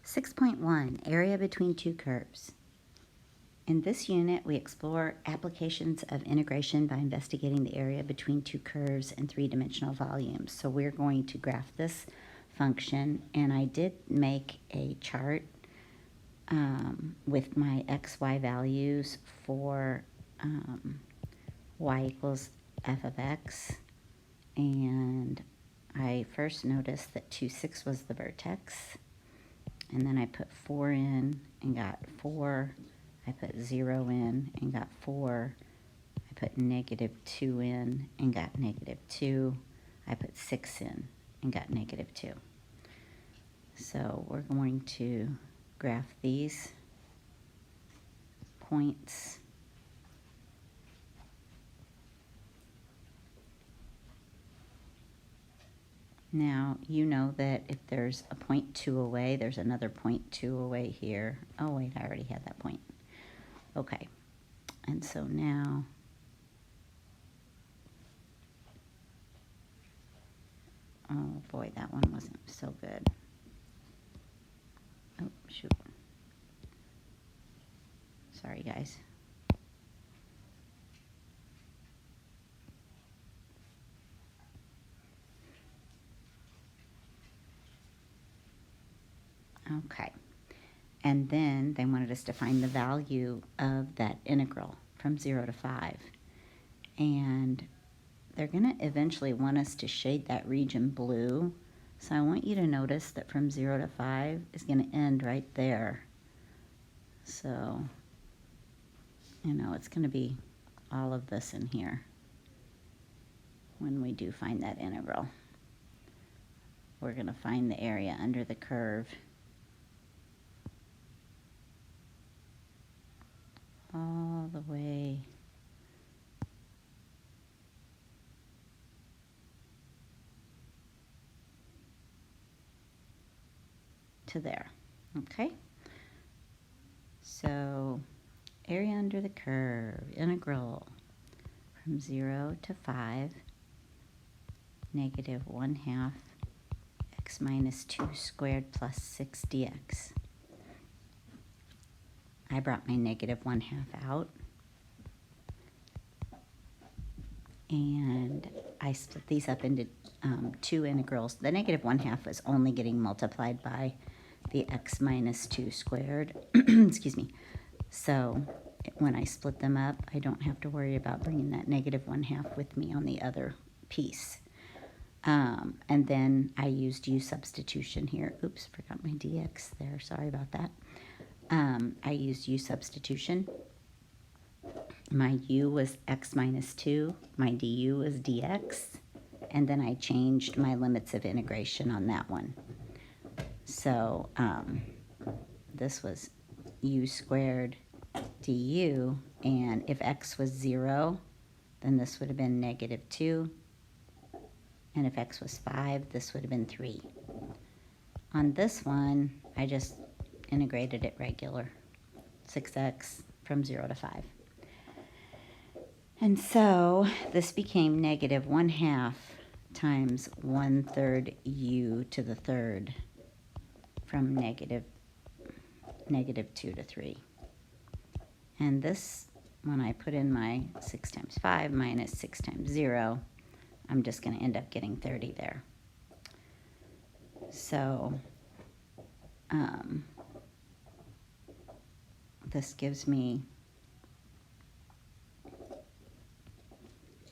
6.1, area between two curves. In this unit, we explore applications of integration by investigating the area between two curves and three-dimensional volumes. So we're going to graph this function, and I did make a chart with my xy values for y equals f of x, and I first noticed that 2, 6 was the vertex, and then I put 4 in and got 4. I put 0 in and got 4. I put -2 in and got -2. I put 6 in and got -2. So we're going to graph these points. Now, you know that if there's a point 2 away, there's another point 2 away here. Oh, wait, I already had that point. Okay, and so now oh boy, that one wasn't so good. Oh, shoot. Sorry, guys. Okay. And then they wanted us to find the value of that integral from 0 to 5. And they're going to eventually want us to shade that region blue. So I want you to notice that from 0 to 5 is going to end right there. So, you know, it's going to be all of this in here when we do find that integral. We're going to find the area under the curve all the way to there, okay? So area under the curve, integral from 0 to 5, -1/2 x minus 2 squared plus 6 dx. I brought my -1/2 out, and I split these up into two integrals. The -1/2 is only getting multiplied by the x minus 2 squared. Excuse me. So when I split them up, I don't have to worry about bringing that -1/2 with me on the other piece. And then I used u substitution here. Oops, forgot my dx there. Sorry about that. I used u substitution. My u was x minus 2. My du was dx. And then I changed my limits of integration on that one. So this was u squared du. And if x was 0, then this would have been -2. And if x was 5, this would have been 3. On this one, I just integrated it regular, 6x from 0 to 5. And so this became -1/2 times 1/3 u to the third from -2 to 3. And this, when I put in my 6 times 5 minus 6 times 0, I'm just going to end up getting 30 there. So this gives me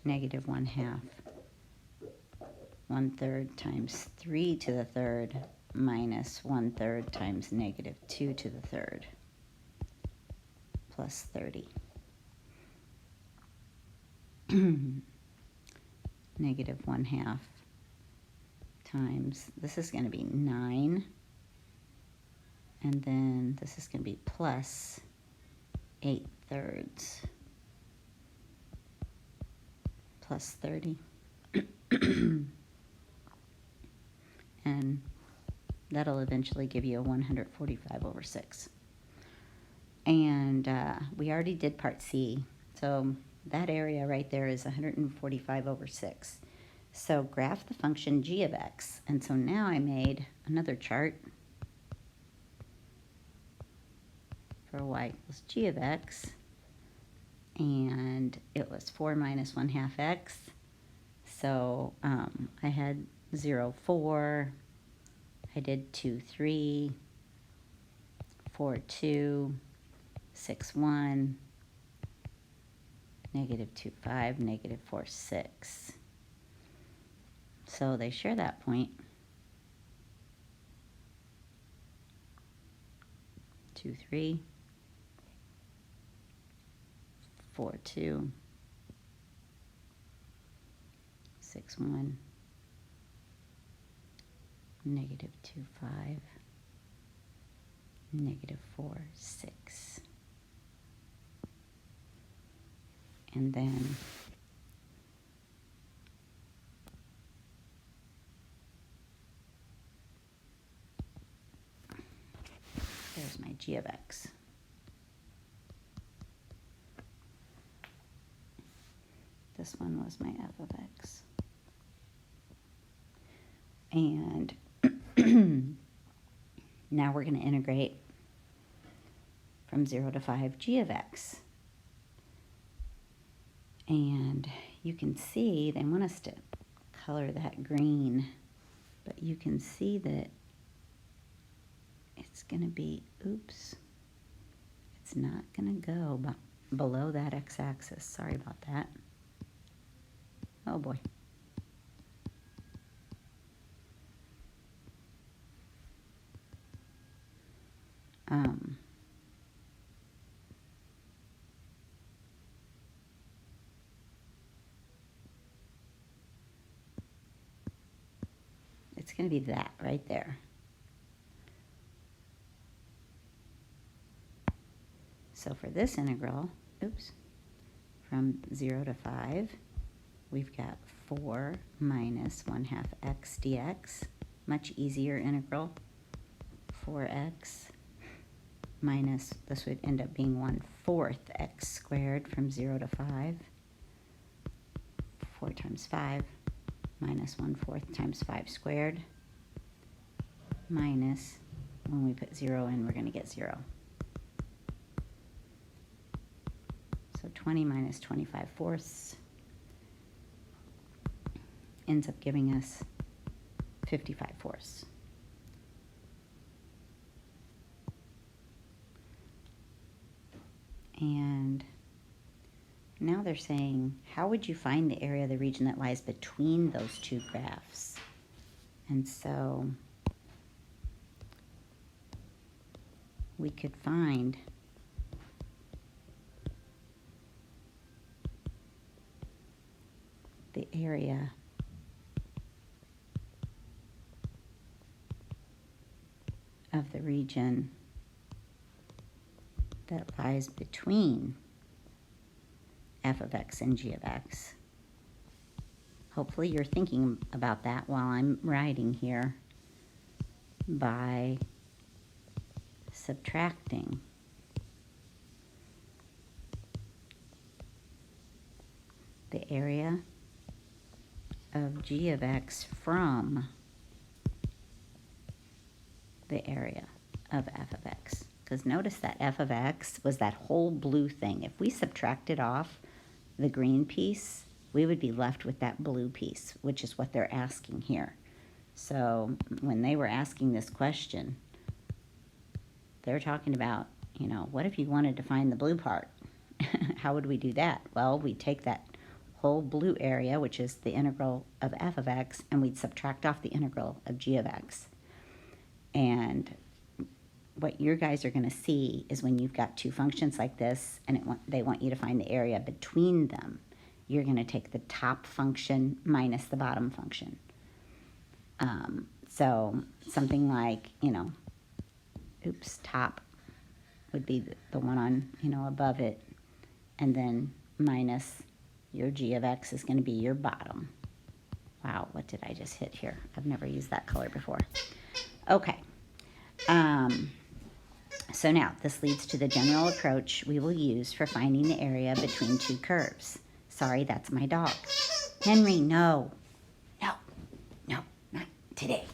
-1/2, 1/3 times 3 to the third minus 1/3 times -2 to the third plus 30. -1/2 times, this is going to be 9, and then this is going to be plus 8/3 plus 30. And that'll eventually give you a 145/6. And we already did part C, so that area right there is 145/6. So graph the function g of x. And so now I made another chart for y equals g of x, and it was 4 minus 1/2 x. So I had 0, 4, I did 2, 3, 4, 2, 6, 1, negative 2, 5, negative 4, 6. So they share that point. 2, 3, 4, 2, 6, 1, negative 2, 5, negative 4, 6. And then there's my g of x. This one was my f of x. And now we're going to integrate from 0 to 5 g of x. And you can see they want us to color that green, but you can see that it's going to be, oops, it's not going to go below that x-axis. Sorry about that. Oh boy. It's going to be that right there. So for this integral, oops, from 0 to 5, we've got 4 minus 1/2 x dx, much easier integral, 4x minus, this would end up being 1/4 x squared from 0 to 5, 4 times 5, minus 1/4 times 5 squared, minus, when we put 0 in, we're going to get 0. So 20 minus 25/4 ends up giving us 55/4. And now they're saying, how would you find the area of the region that lies between those two graphs? And so we could find the area of the region that lies between f of x and g of x. Hopefully you're thinking about that while I'm writing here by subtracting the area of g of x from the area of f of x. Because notice that f of x was that whole blue thing. If we subtracted off the green piece, we would be left with that blue piece, which is what they're asking here. So when they were asking this question, they're talking about, you know, what if you wanted to find the blue part? How would we do that? Well, we'd take that whole blue area, which is the integral of f of x, and we'd subtract off the integral of g of x. And what your guys are going to see is when you've got two functions like this and they want you to find the area between them, you're going to take the top function minus the bottom function. So something like, you know, oops, top would be the one on, you know, above it, and then minus your g of x is going to be your bottom. Wow, what did I just hit here? I've never used that color before. Okay. So now this leads to the general approach we will use for finding the area between two curves. Sorry, that's my dog. Henry, no. No, not today.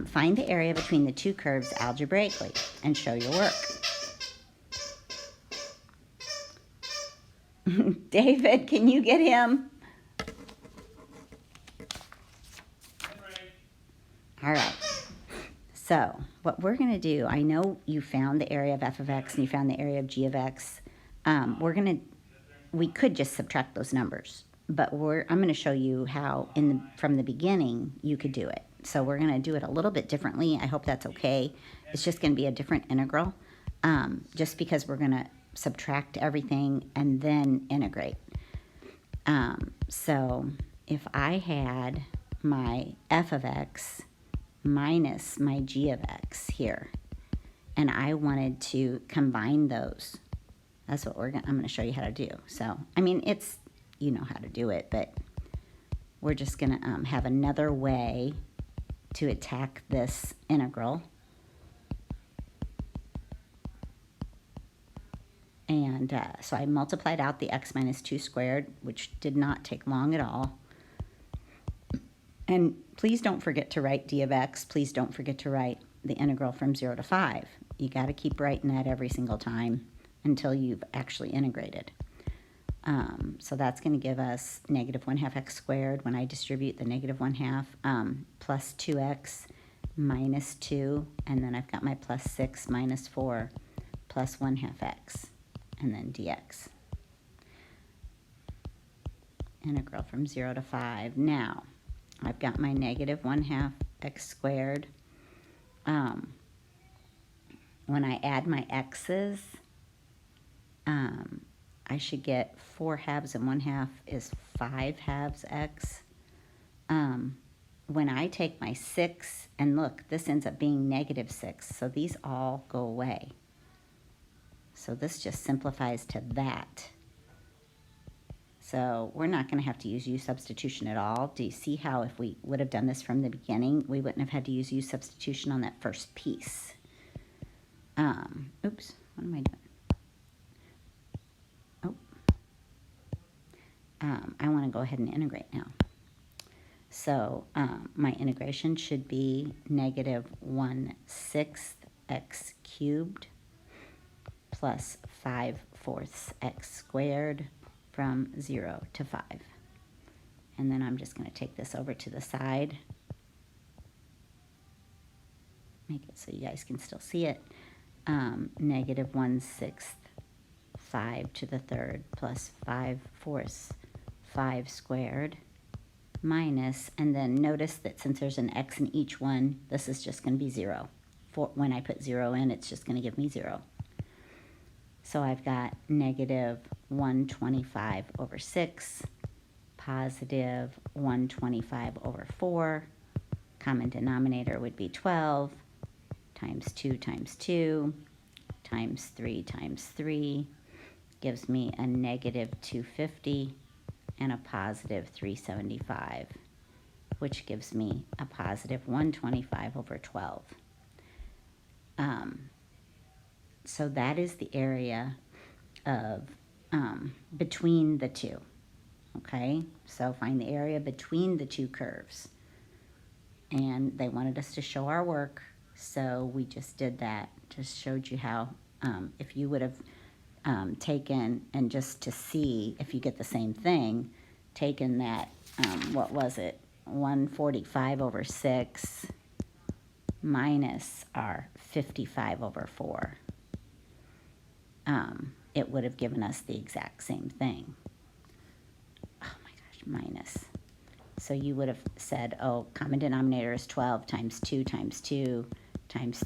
Find the area between the two curves algebraically and show your work. David, can you get him? All right. So what we're going to do, I know you found the area of f of x and you found the area of g of x. We could just subtract those numbers, but I'm going to show you how from the beginning you could do it. So we're going to do it a little bit differently. I hope that's okay. It's just going to be a different integral, just because we're going to subtract everything and then integrate. So if I had my f of x minus my g of x here, and I wanted to combine those, that's what I'm going to show you how to do. So, I mean, you know how to do it, but we're just going to have another way to attack this integral. And so I multiplied out the x minus 2 squared, which did not take long at all. And please don't forget to write d of x. Please don't forget to write the integral from 0 to 5. You got to keep writing that every single time until you've actually integrated. So that's going to give us negative 1/2 x squared when I distribute the negative 1/2, plus 2x minus 2, and then I've got my plus 6 minus 4 plus 1/2 x, and then dx. Integral from 0 to 5. Now, I've got my negative 1/2 x squared. When I add my x's, I should get 4 halves and 1/2 is 5 halves x. When I take my 6, and look, this ends up being negative 6, so these all go away. So this just simplifies to that. So we're not going to have to use u substitution at all. Do you see how if we would have done this from the beginning, we wouldn't have had to use u substitution on that first piece? Oops, what am I doing? I want to go ahead and integrate now. So my integration should be negative 1/6 x cubed plus 5/4 x squared from 0 to 5. And then I'm just going to take this over to the side. Make it so you guys can still see it. Negative 1/6 5 to the third plus 5/4 5 squared minus, and then notice that since there's an x in each one, this is just going to be 0. When I put 0 in, it's just going to give me 0. So I've got negative 125 over 6, positive 125 over 4. Common denominator would be 12 times 2 times 2 times 3 gives me a negative 250 and a positive 375, which gives me a positive 125 over 12. So that is the area of between the two, okay? So find the area between the two curves. And they wanted us to show our work, so we just did that. Just showed you how, if you would have taken, and just to see if you get the same thing, taken that, what was it, 145 over 6 minus our 55 over 4. It would have given us the exact same thing. Oh my gosh, minus. So you would have said, oh, common denominator is 12 times 2 times 2 times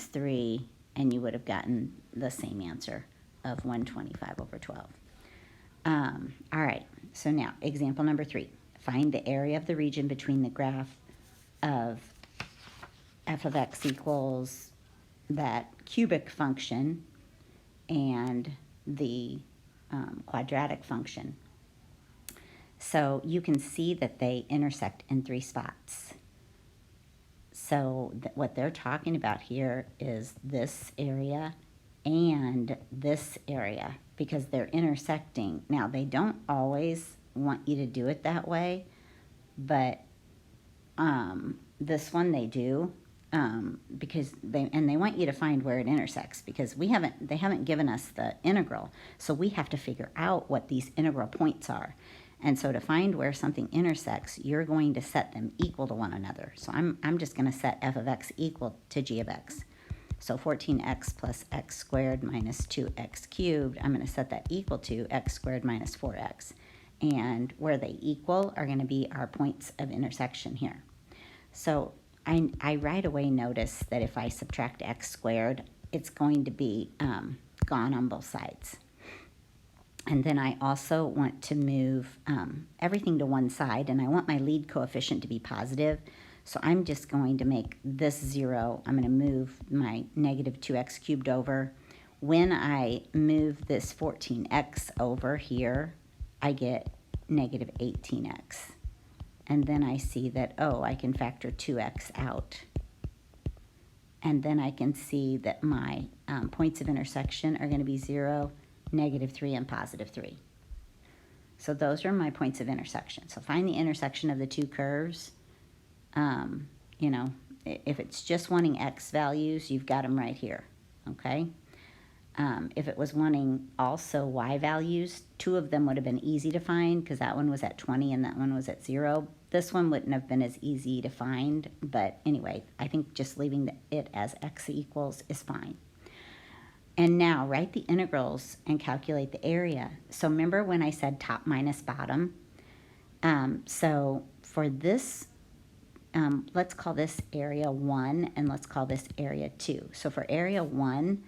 3, and you would have gotten the same answer of 125 over 12. All right, so now example number 3. Find the area of the region between the graph of f of x equals that cubic function and the quadratic function. So you can see that they intersect in 3 spots. So what they're talking about here is this area and this area, because they're intersecting. Now, they don't always want you to do it that way, but this one they do, because they want you to find where it intersects, because they haven't given us the integral, so we have to figure out what these integral points are. And so to find where something intersects, you're going to set them equal to one another. So I'm just going to set f of x equal to g of x. So 14x plus x squared minus 2x cubed, I'm going to set that equal to x squared minus 4x. And where they equal are going to be our points of intersection here. So I right away notice that if I subtract x squared, it's going to be gone on both sides. And then I also want to move everything to one side, and I want my lead coefficient to be positive. So I'm just going to make this 0. I'm going to move my negative 2x cubed over. When I move this 14x over here, I get negative 18x. And then I see that, oh, I can factor 2x out. And then I can see that my points of intersection are going to be 0, negative 3, and positive 3. So those are my points of intersection. So find the intersection of the two curves. You know, if it's just wanting x values, you've got them right here, okay? If it was wanting also y values, two of them would have been easy to find because that one was at 20 and that one was at 0. This one wouldn't have been as easy to find, but anyway, I think just leaving it as x equals is fine. And now write the integrals and calculate the area. So remember when I said top minus bottom? So for this, let's call this area 1 and let's call this area 2. So for area 1,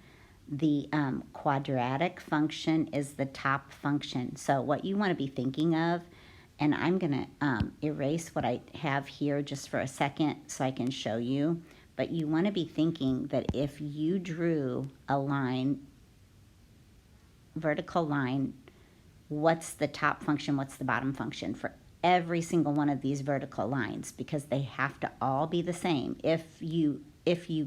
the quadratic function is the top function. So what you want to be thinking of, and I'm going to erase what I have here just for a second so I can show you, but you want to be thinking that if you drew a line, vertical line, what's the top function, what's the bottom function for every single one of these vertical lines, because they have to all be the same. If you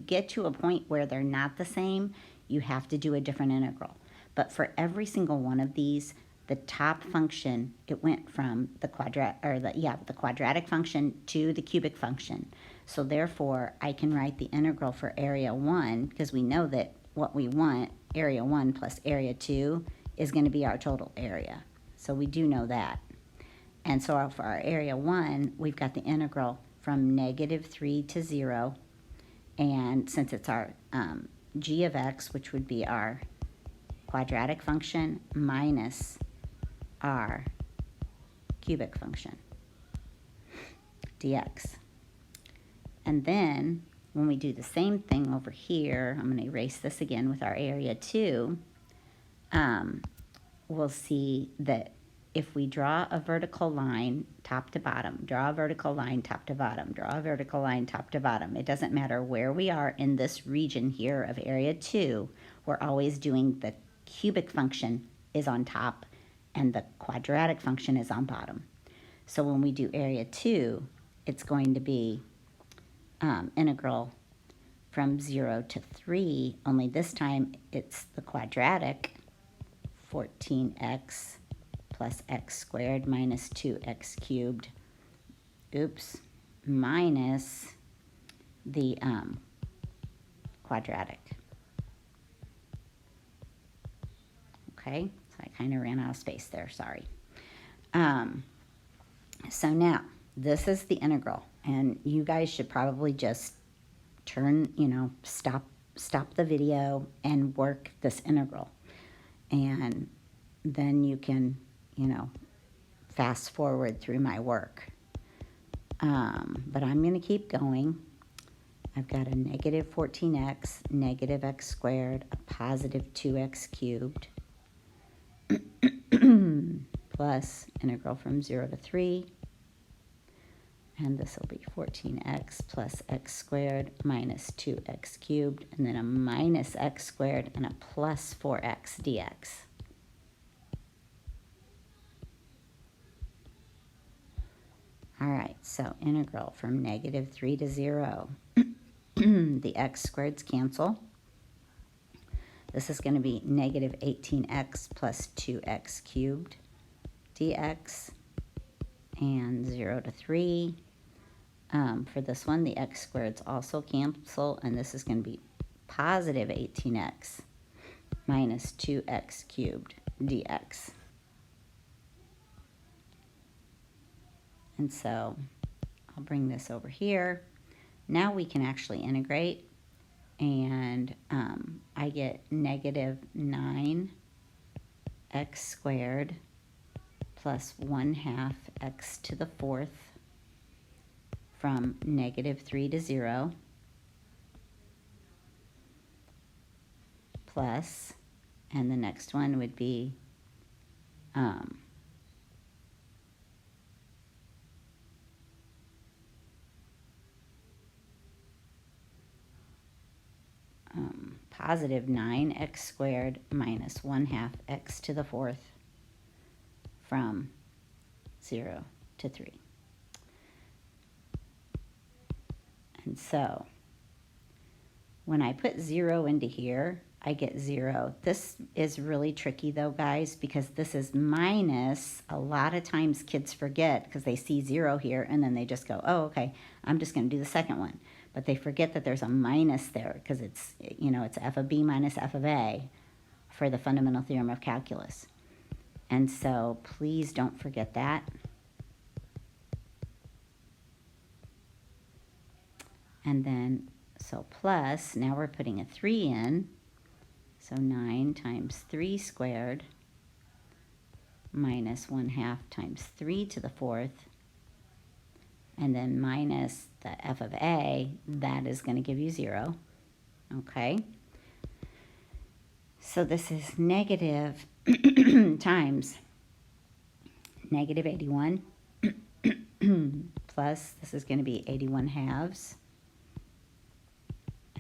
get to a point where they're not the same, you have to do a different integral. But for every single one of these, the top function, it went from the quadratic function to the cubic function. So therefore, I can write the integral for area 1, because we know that what we want, area 1 plus area 2, is going to be our total area. So we do know that. And so for our area 1, we've got the integral from negative 3 to 0. And since it's our g of x, which would be our quadratic function, minus our cubic function, dx. And then when we do the same thing over here, I'm going to erase this again with our area 2, we'll see that if we draw a vertical line top to bottom, draw a vertical line top to bottom, draw a vertical line top to bottom, it doesn't matter where we are in this region here of area 2, we're always doing the cubic function is on top and the quadratic function is on bottom. So when we do area 2, it's going to be integral from 0 to 3, only this time it's the quadratic, 14x plus x squared minus 2x cubed, minus the quadratic. Okay, so I kind of ran out of space there, sorry. So now, this is the integral, and you guys should probably just turn, stop the video and work this integral. And then you can, fast forward through my work. But I'm going to keep going. I've got a negative 14x, negative x squared, a positive 2x cubed, plus integral from 0 to 3. And this will be 14x plus x squared minus 2x cubed, and then a minus x squared and a plus 4x dx. All right, so integral from negative 3 to 0. The x squareds cancel. This is going to be negative 18x plus 2x cubed dx. And 0 to 3. For this one, the x squareds also cancel, and this is going to be positive 18x minus 2x cubed dx. And so I'll bring this over here. Now we can actually integrate, and I get negative 9x squared plus 1/2 x to the 4th from negative 3 to 0 plus, and the next one would be positive 9x squared minus 1/2 x to the 4th from 0 to 3. And so when I put 0 into here, I get 0. This is really tricky though, guys, because this is minus. A lot of times kids forget because they see 0 here and then they just go, oh, okay, I'm just going to do the second one. But they forget that there's a minus there because it's, you know, it's f of b minus f of a for the fundamental theorem of calculus. And so please don't forget that. And then, so plus, now we're putting a 3 in. So 9 times 3 squared minus 1/2 times 3 to the 4th. And then minus the f of a, that is going to give you 0. Okay? So this is negative times negative 81 plus, this is going to be 81 halves.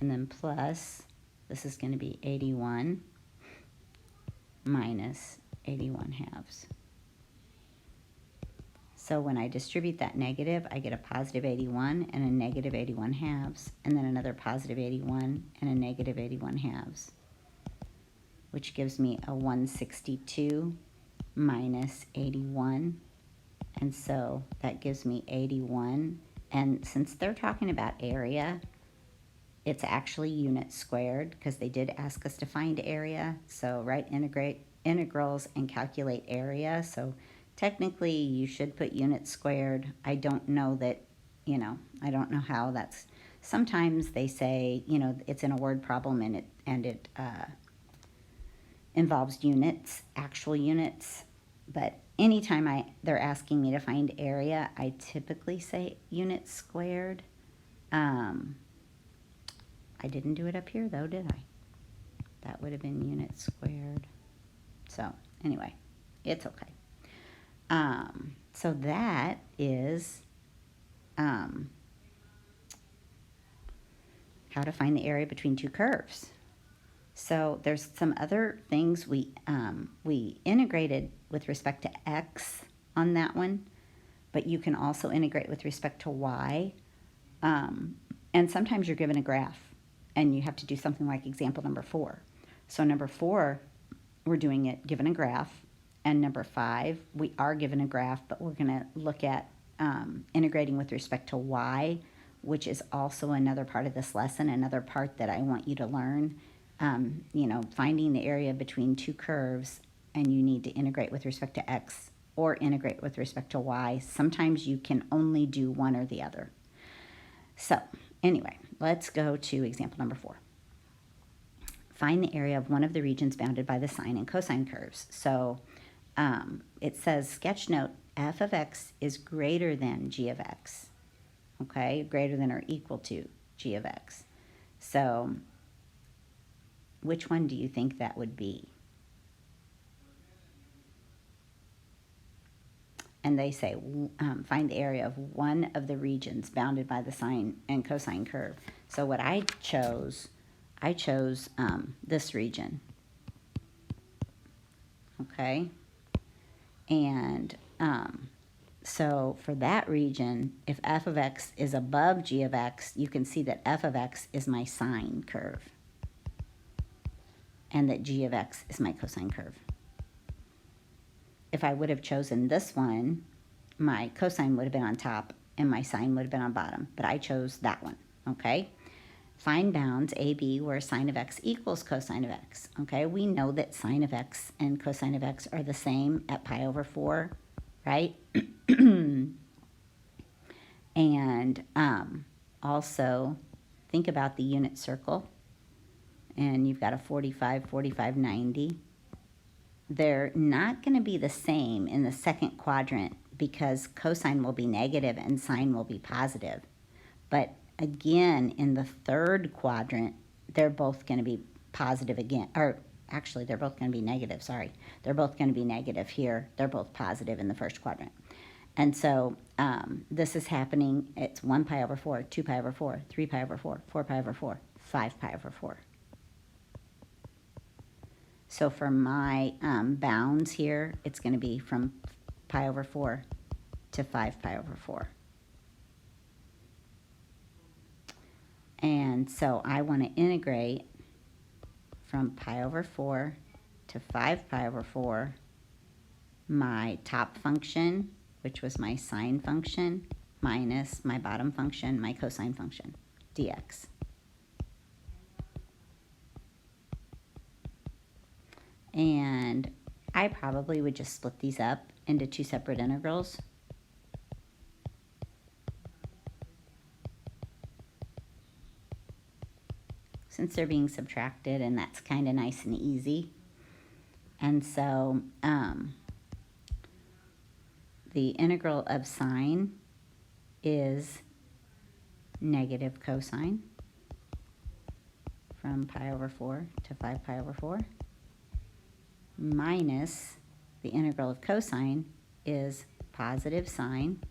And then plus, this is going to be 81 minus 81 halves. So when I distribute that negative, I get a positive 81 and a negative 81 halves, and then another positive 81 and a negative 81 halves, which gives me a 162 minus 81. And so that gives me 81. And since they're talking about area, it's actually units squared because they did ask us to find area. So write integrals and calculate area. So technically you should put units squared. I don't know that, you know, I don't know how that's, sometimes they say, you know, it's in a word problem and it involves units, actual units. But anytime they're asking me to find area, I typically say units squared. I didn't do it up here though, did I? That would have been units squared. So anyway, it's okay. So that is how to find the area between two curves. So there's some other things we integrated with respect to x on that one, but you can also integrate with respect to y. And sometimes you're given a graph and you have to do something like example number 4. So number 4, we're doing it given a graph, and number 5, we are given a graph, but we're going to look at integrating with respect to y, which is also another part of this lesson, another part that I want you to learn. You know, finding the area between two curves, and you need to integrate with respect to x or integrate with respect to y. Sometimes you can only do one or the other. So anyway, let's go to example number 4. Find the area of one of the regions bounded by the sine and cosine curves. So it says, sketch note, f of x is greater than g of x. Okay, greater than or equal to g of x. So which one do you think that would be? And they say, find the area of one of the regions bounded by the sine and cosine curve. So what I chose this region. Okay? And so for that region, if f of x is above g of x, you can see that f of x is my sine curve, and that g of x is my cosine curve. If I would have chosen this one, my cosine would have been on top and my sine would have been on bottom, but I chose that one, okay? Find bounds AB where sine of x equals cosine of x, okay? We know that sine of x and cosine of x are the same at pi over 4, right? And also think about the unit circle, and you've got a 45, 45, 90. They're not going to be the same in the second quadrant because cosine will be negative and sine will be positive. But again, in the third quadrant, they're both going to be positive again. Or actually, they're both going to be negative, sorry. They're both going to be negative here. They're both positive in the first quadrant. And so this is happening. It's 1 pi over 4, 2 pi over 4, 3 pi over 4, 4 pi over 4, 5 pi over 4. So for my bounds here, it's going to be from pi over 4 to 5 pi over 4. And so I want to integrate from pi over 4 to 5 pi over 4 my top function, which was my sine function, minus my bottom function, my cosine function, dx. And I probably would just split these up into two separate integrals. Since they're being subtracted, and that's kind of nice and easy. And so the integral of sine is negative cosine from pi over 4 to 5 pi over 4, minus the integral of cosine is positive sine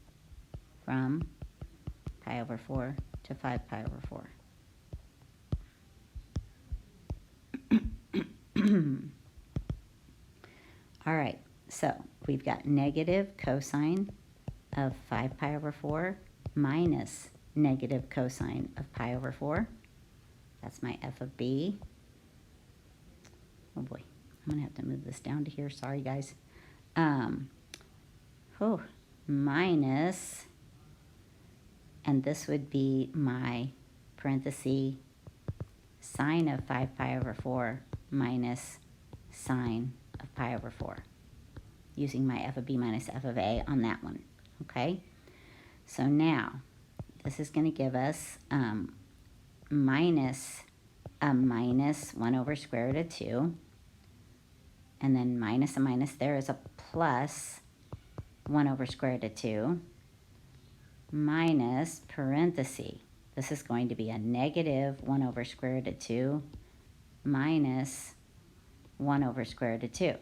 from pi over 4 to 5 pi over 4. All right, so we've got negative cosine of 5 pi over 4 minus negative cosine of pi over 4. That's my f of b. Oh boy, I'm going to have to move this down to here. Sorry, guys. Minus, and this would be my parenthesis sine of 5 pi over 4 minus sine of pi over 4, using my f of b minus f of a on that one, okay? So now, this is going to give us minus 1 over square root of 2, and then minus a minus there is a plus 1 over square root of 2, minus parenthesis. This is going to be a negative 1 over square root of 2 minus 1 over square root of 2.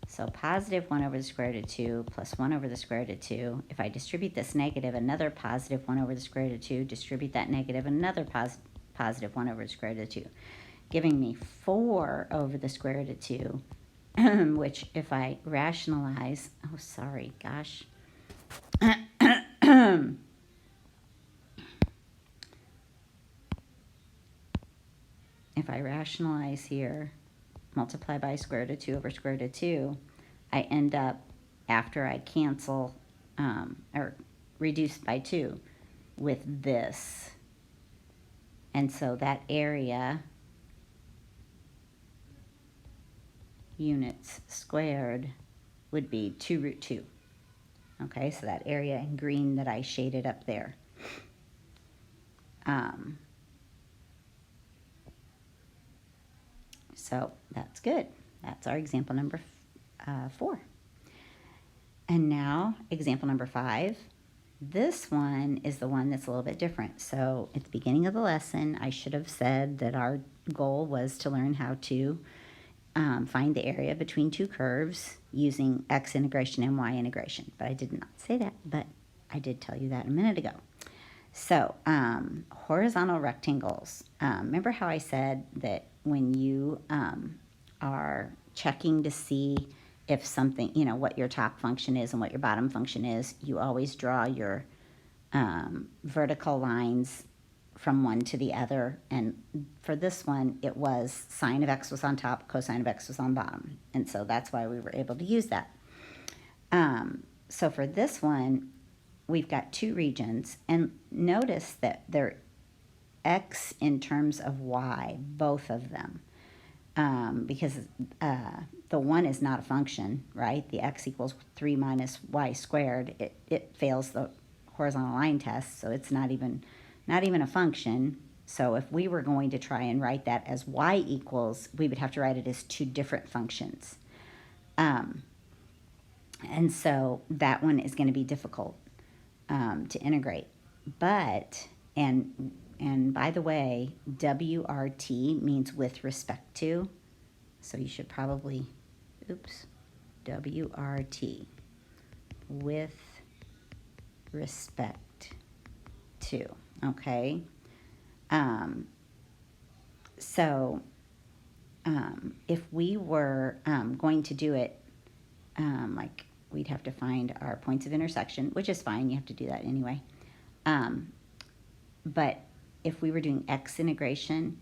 So positive 1 over the square root of 2 plus 1 over the square root of 2. If I distribute this negative, another positive 1 over the square root of 2. Distribute that negative, another positive 1 over the square root of 2. Giving me 4 over the square root of 2, which if I rationalize, oh, sorry, gosh. If I rationalize here, multiply by square root of 2 over square root of 2, I end up, after I cancel, or reduce by 2, with this. And so that area, units squared, would be 2 root 2. Okay, so that area in green that I shaded up there. So that's good. That's our example number 4. And now example number 5. This one is the one that's a little bit different. So at the beginning of the lesson, I should have said that our goal was to learn how to find the area between two curves using x integration and y integration. But I did not say that, but I did tell you that a minute ago. So horizontal rectangles. Remember how I said that when you are checking to see if something, you know, what your top function is and what your bottom function is, you always draw your vertical lines from one to the other. And for this one, it was sine of x was on top, cosine of x was on bottom. And so that's why we were able to use that. so for this one, we've got two regions, and notice that they're x in terms of y, both of them, because the one is not a function, right? The x equals 3 minus y squared. It fails the horizontal line test, so it's not even a function. So if we were going to try and write that as y equals, we would have to write it as two different functions. And so that one is going to be difficult to integrate. But, and by the way, WRT means with respect to. So you should probably, WRT, with respect to, okay? If we were going to do it, like we'd have to find our points of intersection, which is fine, you have to do that anyway. But if we were doing x integration,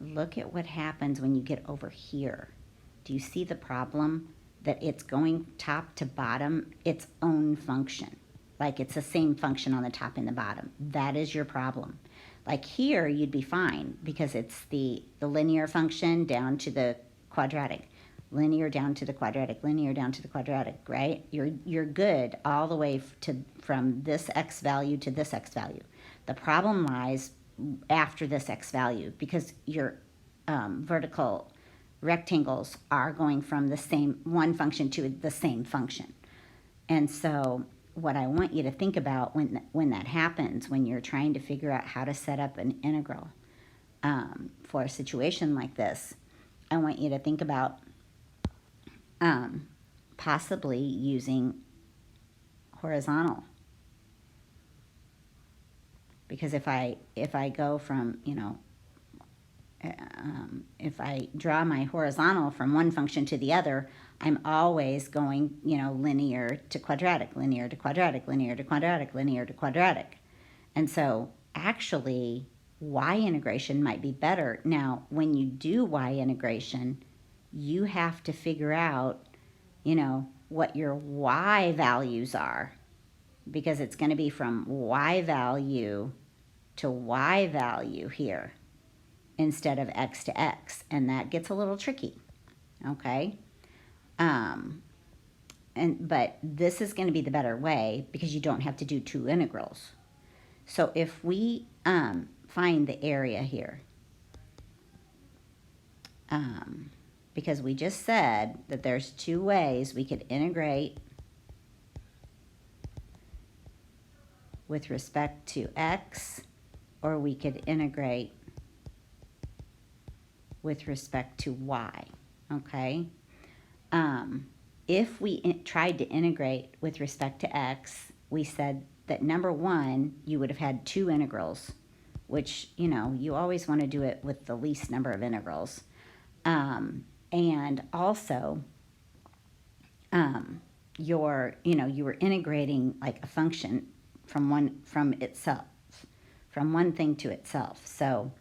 look at what happens when you get over here. Do you see the problem? That it's going top to bottom, its own function. Like it's the same function on the top and the bottom. That is your problem. Like here, you'd be fine because it's the linear function down to the quadratic. Linear down to the quadratic, linear down to the quadratic, right? You're good all the way from this x value to this x value. The problem lies after this x value because your vertical rectangles are going from the same one function to the same function. And so what I want you to think about when that happens, when you're trying to figure out how to set up an integral for a situation like this, I want you to think about possibly using horizontal. Because if I go from, if I draw my horizontal from one function to the other, I'm always going, linear to quadratic, linear to quadratic, linear to quadratic, linear to quadratic. And so actually, y integration might be better. Now, when you do y integration, you have to figure out, what your y values are, because it's going to be from y value to y value here instead of x to x, and that gets a little tricky, okay? But this is going to be the better way because you don't have to do two integrals. So if we find the area here, because we just said that there's two ways we could integrate with respect to x, or we could integrate with respect to y, okay? If we tried to integrate with respect to x, we said that number one, you would have had two integrals, which, you always want to do it with the least number of integrals. And also, you were integrating like a function from one thing to itself. So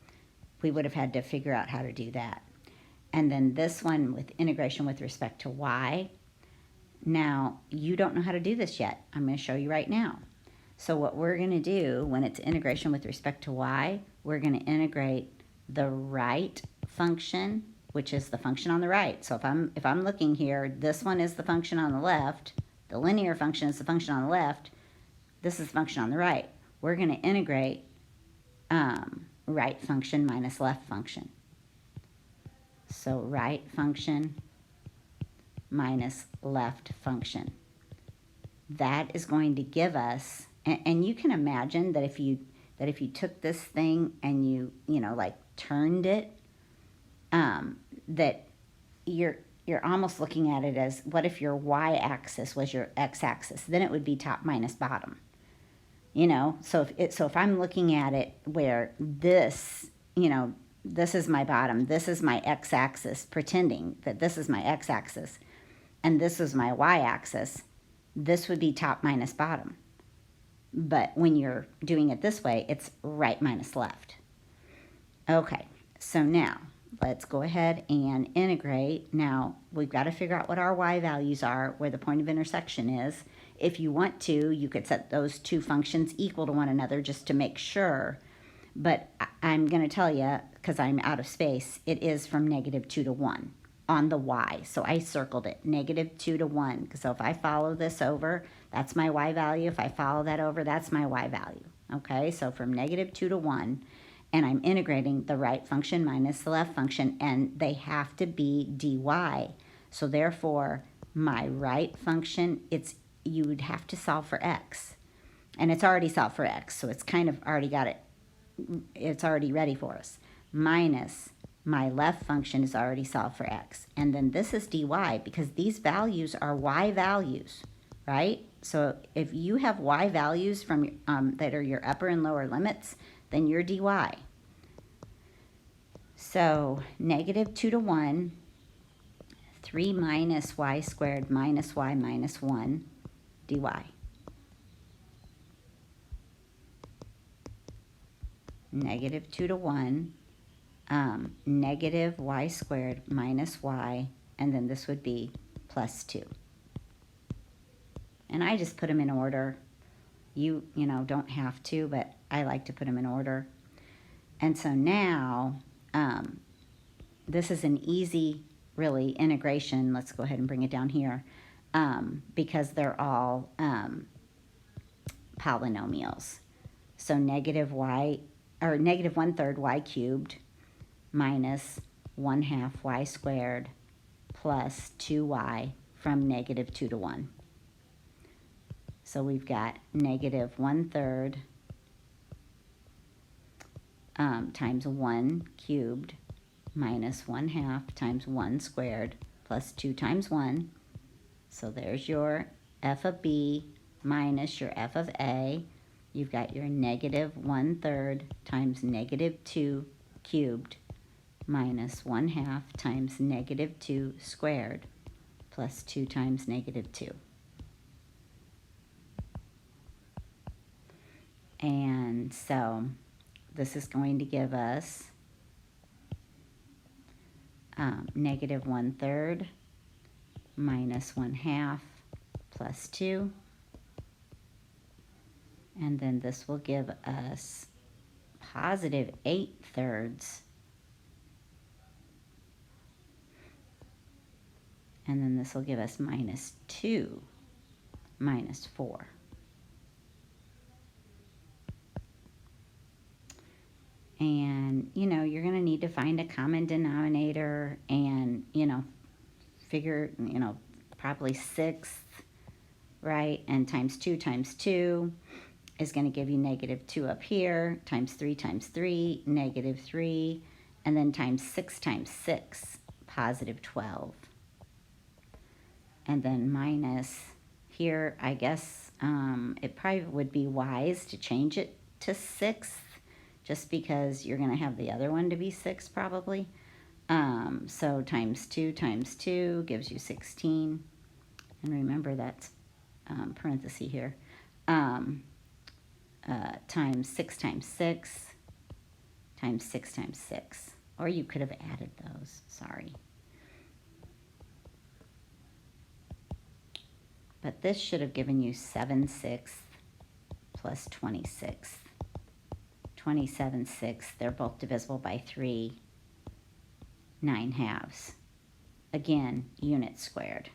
we would have had to figure out how to do that. And then this one with integration with respect to y. Now, you don't know how to do this yet. I'm going to show you right now. So what we're going to do when it's integration with respect to y, we're going to integrate the right function, which is the function on the right. So if I'm looking here, this one is the function on the left, the linear function is the function on the left, this is the function on the right. We're going to integrate right function minus left function. So right function minus left function. That is going to give us, and you can imagine that if you took this thing and you turned it, that you're almost looking at it as, what if your y-axis was your x-axis? Then it would be top minus bottom. So if I'm looking at it where this, this is my bottom, this is my x-axis, pretending that this is my x-axis, and this is my y-axis, this would be top minus bottom. But when you're doing it this way, it's right minus left. Okay, so now let's go ahead and integrate. Now, we've got to figure out what our y values are, where the point of intersection is. If you want to, you could set those two functions equal to one another just to make sure. But I'm going to tell you, because I'm out of space, it is from -2 to 1 on the y. So I circled it, -2 to 1. So if I follow this over, that's my y value. If I follow that over, that's my y value. Okay, so from -2 to 1, and I'm integrating the right function minus the left function, and they have to be dy. So therefore, my right function, you would have to solve for x. And it's already solved for x, so it's kind of already got it. It's already ready for us. Minus my left function is already solved for x. And then this is dy, because these values are y values, right? So if you have y values from that are your upper and lower limits, then your dy. So -2 to 1, 3 minus y squared minus y minus 1 dy. -2 to 1, negative y squared minus y, and then this would be plus 2. And I just put them in order. You don't have to, but I like to put them in order. And so now, this is an easy, really, integration. Let's go ahead and bring it down here, because they're all polynomials. So negative 1/3 y cubed minus 1/2 y squared plus 2y from -2 to 1. So we've got -1/3 times 1 cubed minus 1/2 times 1 squared plus 2 times 1. So there's your f of b minus your f of a. You've got your -1/3 times -2 cubed minus 1/2 times -2 squared plus 2 times -2. And so this is going to give us -1/3 minus 1/2 plus 2. And then this will give us positive 8/3. And then this will give us -2 minus 4. And, you're going to need to find a common denominator and, figure, probably 6th, right? And times 2 is going to give you -2 up here, times 3, -3, and then times 6, positive 12. And then minus here, I guess it probably would be wise to change it to 6th, just because you're going to have the other one to be 6 probably. So times 2 gives you 16. And remember that's parenthesis here. Times 6 times 6 times 6 times 6. Or you could have added those, sorry. But this should have given you 7/6 plus 26. 27/6, they're both divisible by 3, 9/2. Again, unit squared.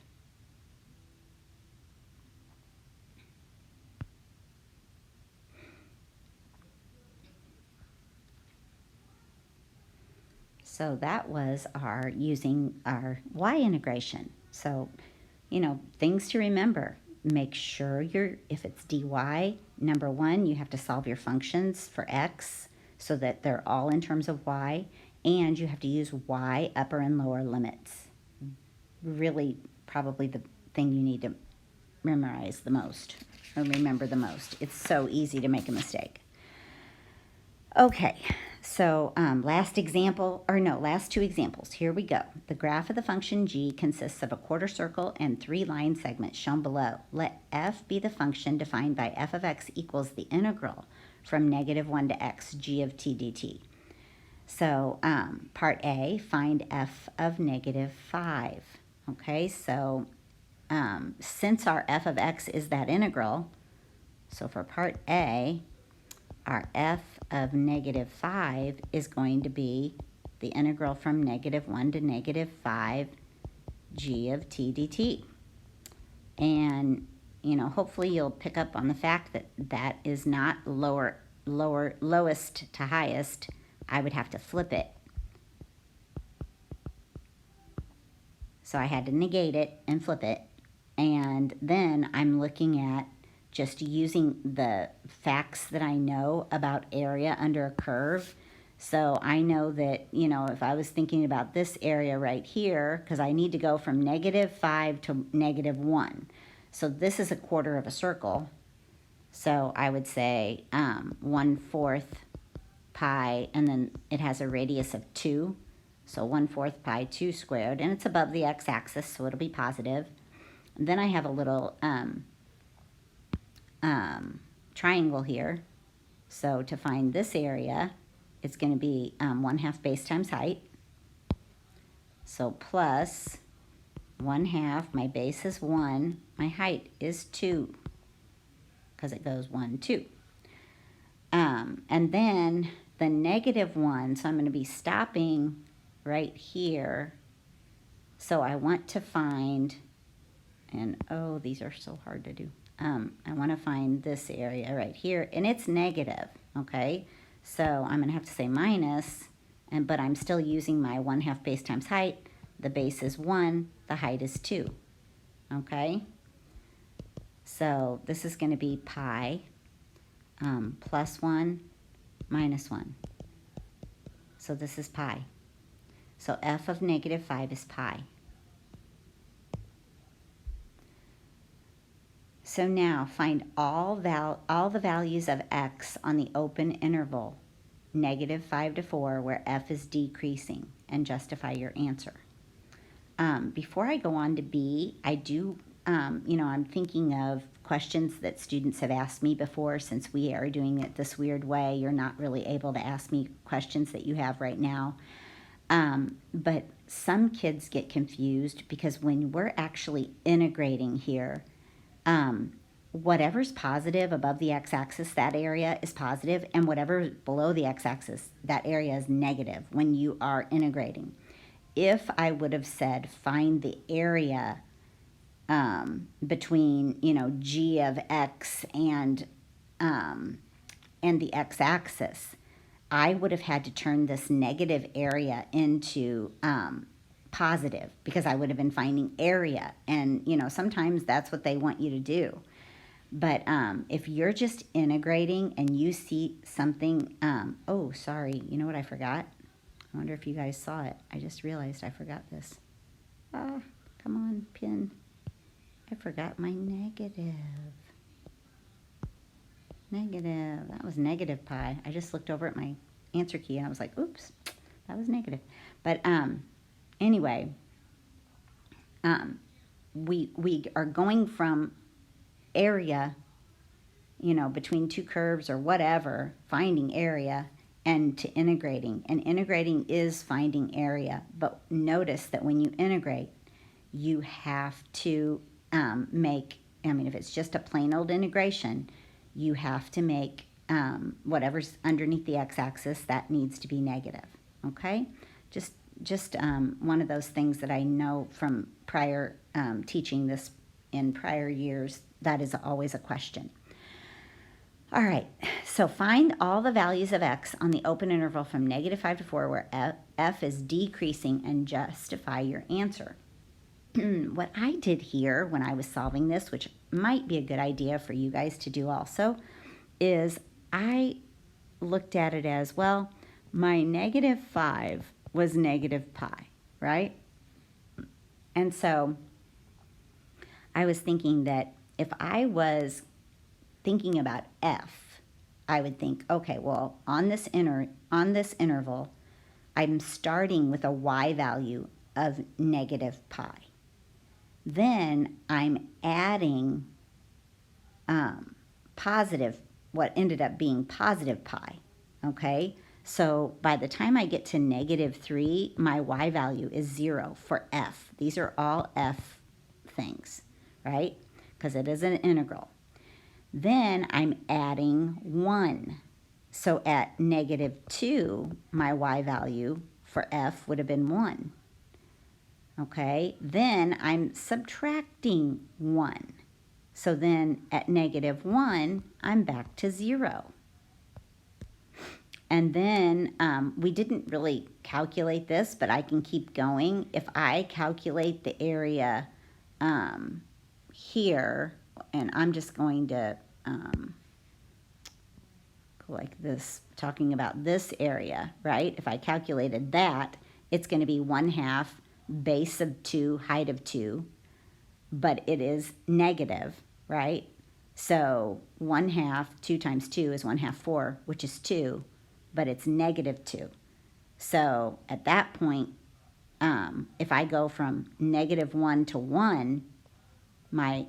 So that was using our y integration. So, things to remember. Make sure if it's dy, number one, you have to solve your functions for x so that they're all in terms of y, and you have to use y upper and lower limits. Really, probably the thing you need to memorize the most, or remember the most. It's so easy to make a mistake. Okay, so last two examples. Here we go. The graph of the function g consists of a quarter circle and 3 line segments shown below. Let f be the function defined by f of x equals the integral from -1 to x g of t dt. So part A, find f of negative 5. Okay, so since our f of x is that integral, so for part A, our f of negative 5 is going to be the integral from negative 1 to negative 5 g of t dt. And, you know, hopefully you'll pick up on the fact that that is not lowest to highest. I would have to flip it. So I had to negate it and flip it. And then I'm looking at just using the facts that I know about area under a curve. So I know that, you know, if I was thinking about this area right here, because I need to go from negative 5 to negative 1. So this is a quarter of a circle. So I would say 1/4 pi, and then it has a radius of 2. So 1/4 pi 2 squared, and it's above the x-axis, so it'll be positive. And then I have a little triangle here. So to find this area, it's going to be 1/2 base times height. So plus 1/2, my base is 1, my height is 2, because it goes 1, 2. And then the negative 1, so I'm going to be stopping right here. So I want to find, and oh, these are so hard to do. I want to find this area right here, and it's negative, okay? So I'm going to have to say minus, but I'm still using my 1/2 base times height. The base is 1, the height is 2, okay? So this is going to be pi plus 1 minus 1. So this is pi. So f of negative 5 is pi. So now find all the values of x on the open interval, negative 5 to 4, where f is decreasing, and justify your answer. Before I go on to B, I do, you know, I'm thinking of questions that students have asked me before. Since we are doing it this weird way, you're not really able to ask me questions that you have right now. But some kids get confused because when we're actually integrating here, whatever's positive above the x-axis, that area is positive, and whatever's below the x-axis, that area is negative when you are integrating. If I would have said find the area between, you know, g of x and the x-axis, I would have had to turn this negative area into positive, because I would have been finding area. And, you know, sometimes that's what they want you to do. But if you're just integrating and you see something, oh, sorry, you know what I forgot? I wonder if you guys saw it. I just realized I forgot this. Ah, come on, pin. I forgot my negative. Negative. That was negative pi. I just looked over at my answer key and I was like, oops, that was negative. But anyway, we are going from area, you know, between two curves or whatever, finding area, and to integrating. And integrating is finding area. But notice that when you integrate, you have to make, I mean, if it's just a plain old integration, you have to make whatever's underneath the x-axis, that needs to be negative, okay? Just one of those things that I know from prior teaching this in prior years, that is always a question. All right, so find all the values of x on the open interval from negative 5 to 4 where f is decreasing, and justify your answer. What I did here when I was solving this, which might be a good idea for you guys to do also, is I looked at it as, well, my negative 5 was negative pi, right? And so I was thinking that if I was thinking about f, I would think, okay, well, on this interval, I'm starting with a y value of negative pi. Then I'm adding positive, what ended up being positive pi, okay? So by the time I get to -3, my y value is 0 for f. These are all f things, right? Because it is an integral. Then I'm adding 1. So at -2, my y value for f would have been 1. Okay, then I'm subtracting 1. So then at -1, I'm back to 0. And then we didn't really calculate this, but I can keep going. If I calculate the area here, and I'm just going to go like this, talking about this area, right? If I calculated that, it's going to be 1/2 base of 2, height of 2, but it is negative, right? So 1/2, 2 times 2 is 1/2, 4, which is 2, but it's -2. So at that point, if I go from -1 to 1, my,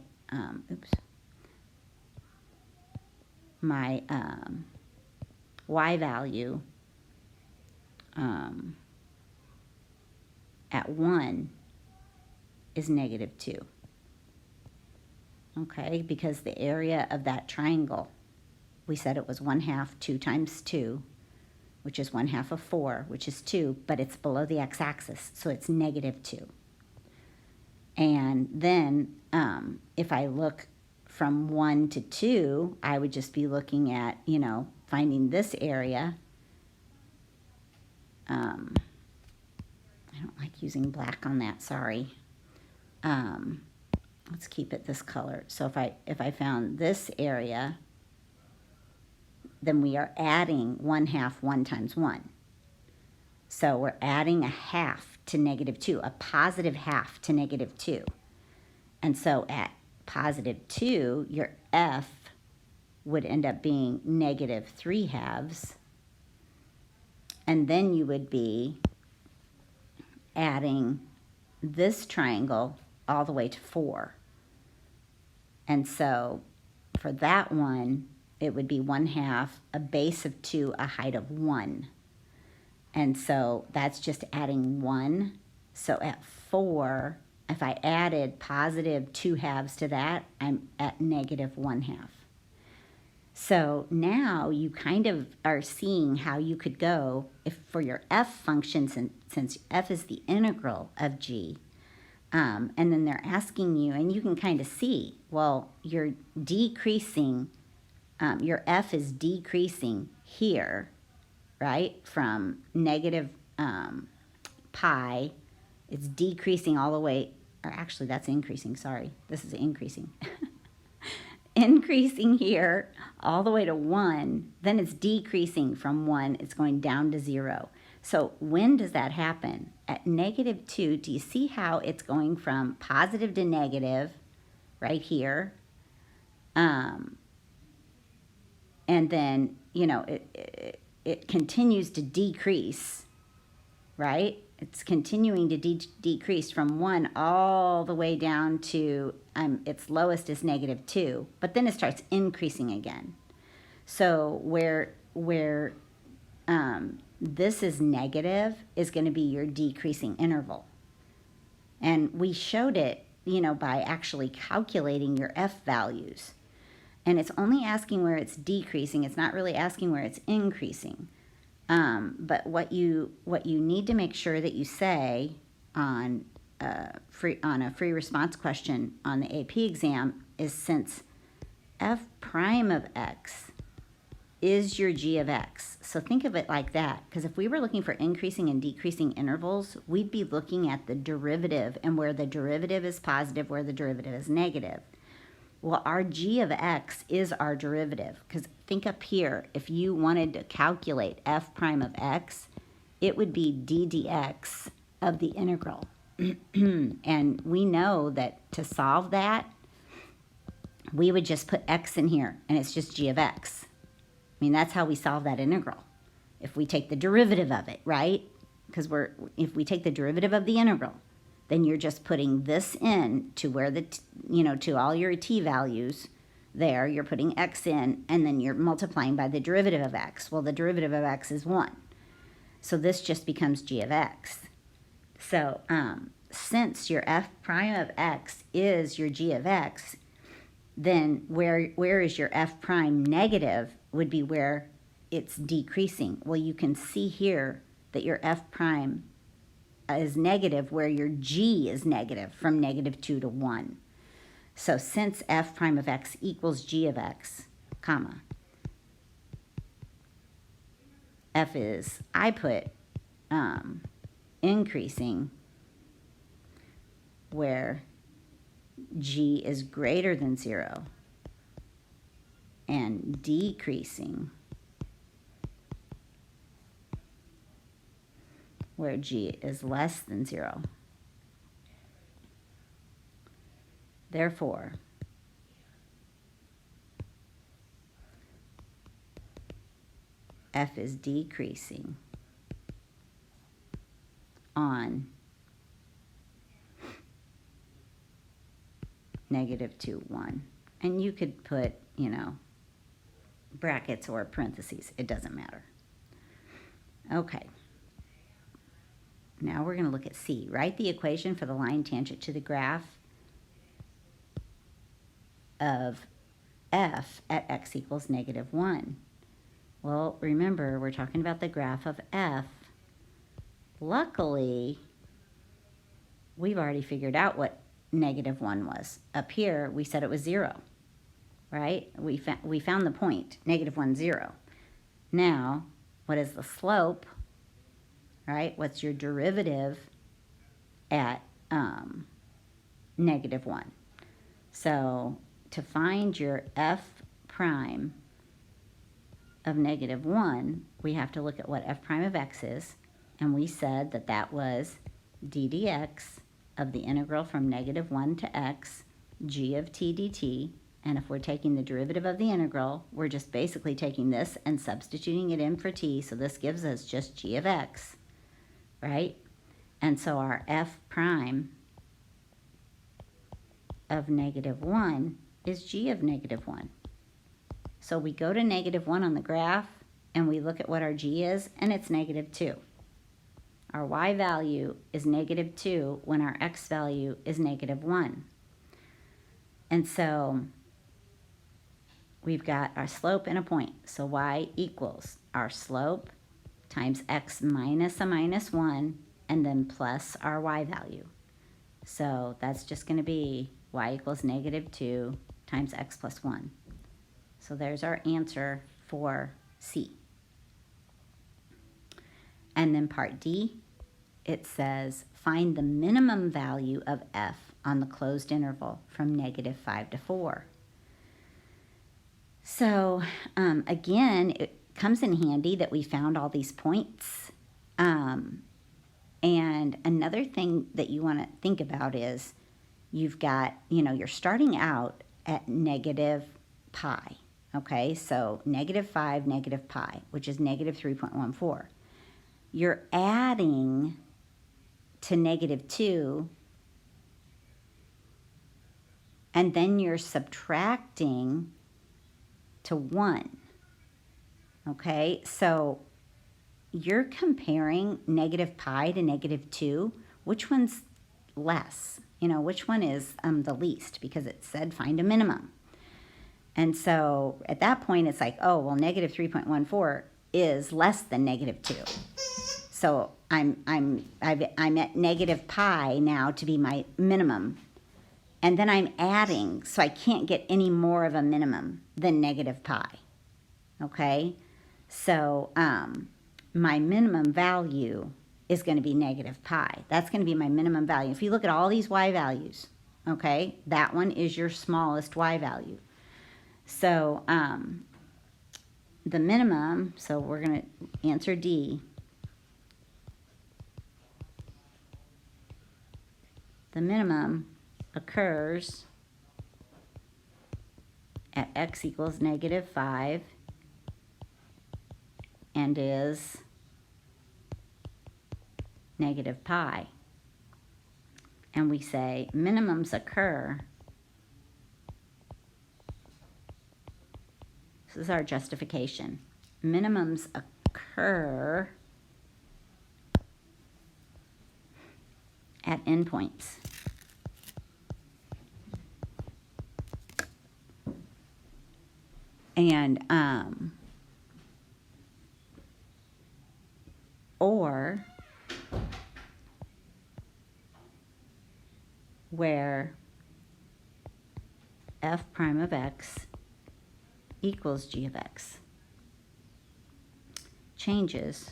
my y value at 1 is -2. Okay, because the area of that triangle, we said it was 1/2, 2 times 2, which is 1/2 of 4, which is 2, but it's below the x-axis, so it's -2. And then if I look from 1 to 2, I would just be looking at, finding this area. I don't like using black on that, sorry. Let's keep it this color. So if I found this area, then we are adding 1/2, 1 times 1. So we're adding a half to -2, a positive half to -2. And so at +2, your f would end up being -3/2. And then you would be adding this triangle all the way to 4. And so for that one, it would be 1/2, a base of 2, a height of 1. And so that's just adding 1. So at 4, if I added positive 2/2 to that, I'm at -1/2. So now you kind of are seeing how you could go if for your f function, since f is the integral of g, and then they're asking you, and you can kind of see, well, you're decreasing, your f is decreasing here, right, from negative pi. It's decreasing all the way, or actually that's increasing, sorry. This is increasing. Increasing here all the way to 1, then it's decreasing from 1, it's going down to 0. So when does that happen? At -2, do you see how it's going from positive to negative right here? And then, it continues to decrease, right? It's continuing to decrease from 1 all the way down to its lowest is -2, but then it starts increasing again. So where this is negative is going to be your decreasing interval. And we showed it, by actually calculating your f values. And it's only asking where it's decreasing. It's not really asking where it's increasing. But what you need to make sure that you say on a free response question on the AP exam is, since f prime of x is your g of x. So think of it like that, because if we were looking for increasing and decreasing intervals, we'd be looking at the derivative and where the derivative is positive, where the derivative is negative. Well, our g of x is our derivative, because think up here, if you wanted to calculate f prime of x, it would be d dx of the integral. And we know that to solve that, we would just put x in here, and it's just g of x. I mean, that's how we solve that integral. If we take the derivative of it, right? Because if we take the derivative of the integral, then you're just putting this in to where to all your t values there. You're putting x in, and then you're multiplying by the derivative of x. Well, the derivative of x is 1. So this just becomes g of x. So since your f prime of x is your g of x, then where is your f prime negative would be where it's decreasing. Well, you can see here that your f prime is negative where your g is negative from -2 to 1. So since f prime of x equals g of x, comma, f is, I put increasing where g is greater than 0 and decreasing where g is less than 0. Therefore, f is decreasing on -2, 1. And you could put, you know, brackets or parentheses. It doesn't matter. Okay. Now we're going to look at C. Write the equation for the line tangent to the graph of f at x equals -1. Well, remember, we're talking about the graph of f. Luckily, we've already figured out what -1 was. Up here, we said it was 0, right? We found the point, -1, 0. Now, what is the slope, right? What's your derivative at -1? So, to find your f prime of -1, we have to look at what f prime of x is, and we said that that was d dx of the integral from -1 to x, g of t dt, and if we're taking the derivative of the integral, we're just basically taking this and substituting it in for t, so this gives us just g of x, right? And so our f prime of -1 is g of -1. So we go to -1 on the graph, and we look at what our g is, and it's -2. Our y value is -2 when our x value is -1. And so we've got our slope and a point. So y equals our slope times x minus a -1, and then plus our y value. So that's just going to be y equals -2 times x plus 1. So there's our answer for C. And then part D, it says, find the minimum value of f on the closed interval from -5 to 4. So again, it comes in handy that we found all these points. And another thing that you want to think about is you've got, you're starting out at -pi. Okay, so -5, -pi, which is -3.14. You're adding to -2, and then you're subtracting to 1. Okay, so you're comparing -pi to -2. Which one's less? Which one is the least? Because it said find a minimum. And so at that point, it's like, oh, well, -3.14 is less than -2. So I'm at -pi now to be my minimum. And then I'm adding, so I can't get any more of a minimum than -pi. Okay? So my minimum value is going to be -pi. That's going to be my minimum value. If you look at all these y values, okay, that one is your smallest y value. So the minimum, so we're going to answer D. The minimum occurs at x equals -5 and is -pi. And we say minimums occur. This is our justification. Minimums occur at endpoints. And, or where f prime of x equals g of x changes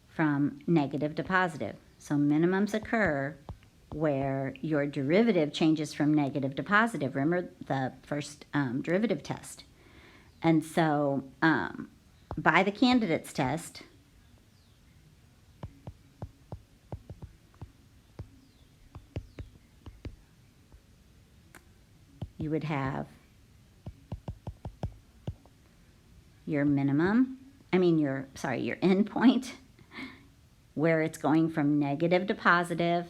from negative to positive. So minimums occur where your derivative changes from negative to positive. Remember the first derivative test. And so by the candidates test, you would have your your endpoint where it's going from negative to positive,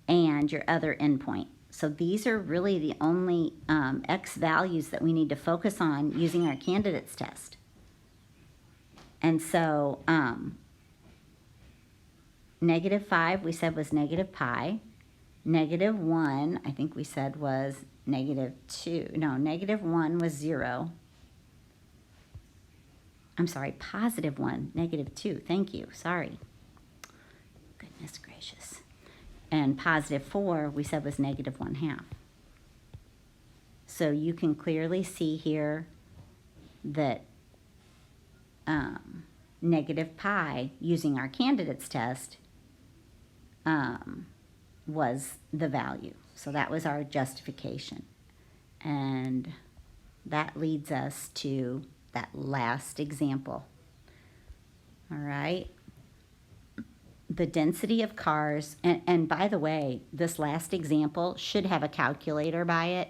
and your other endpoint. So these are really the only x values that we need to focus on using our candidates test. And so -5 we said was negative pi. -1 I think we said was -2. No, -1 was 0. I'm sorry, +1, -2. Thank you. Sorry. Goodness gracious. And +4 we said was -1/2. So you can clearly see here that negative pi using our candidates test was the value. So that was our justification. And that leads us to that last example. All right. The density of cars, and by the way, this last example should have a calculator by it.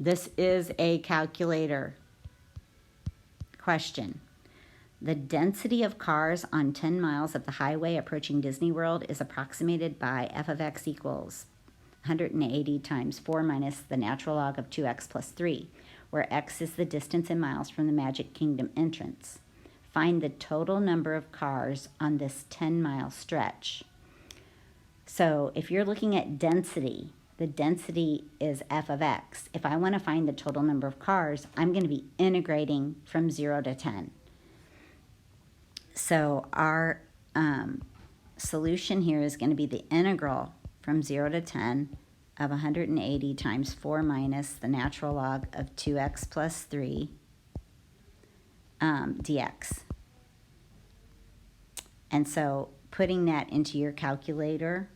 This is a calculator question. The density of cars on 10 miles of the highway approaching Disney World is approximated by f of x equals 180 times 4 minus the natural log of 2x plus 3, where x is the distance in miles from the Magic Kingdom entrance. Find the total number of cars on this 10-mile stretch. So if you're looking at density, the density is f of x. If I want to find the total number of cars, I'm going to be integrating from 0 to 10. So our solution here is going to be the integral from 0 to 10 of 180 times 4 minus the natural log of 2x plus 3 dx. And so putting that into your calculator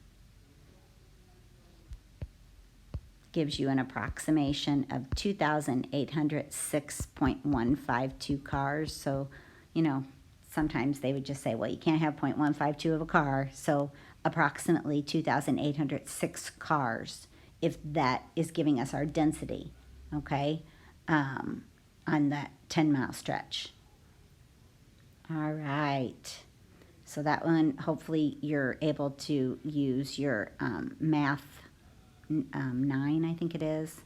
gives you an approximation of 2,806.152 cars. So, sometimes they would just say, well, you can't have 0.152 of a car. So approximately 2,806 cars, if that is giving us our density, okay, on that 10-mile stretch. All right. So that one, hopefully you're able to use your math 9, I think it is,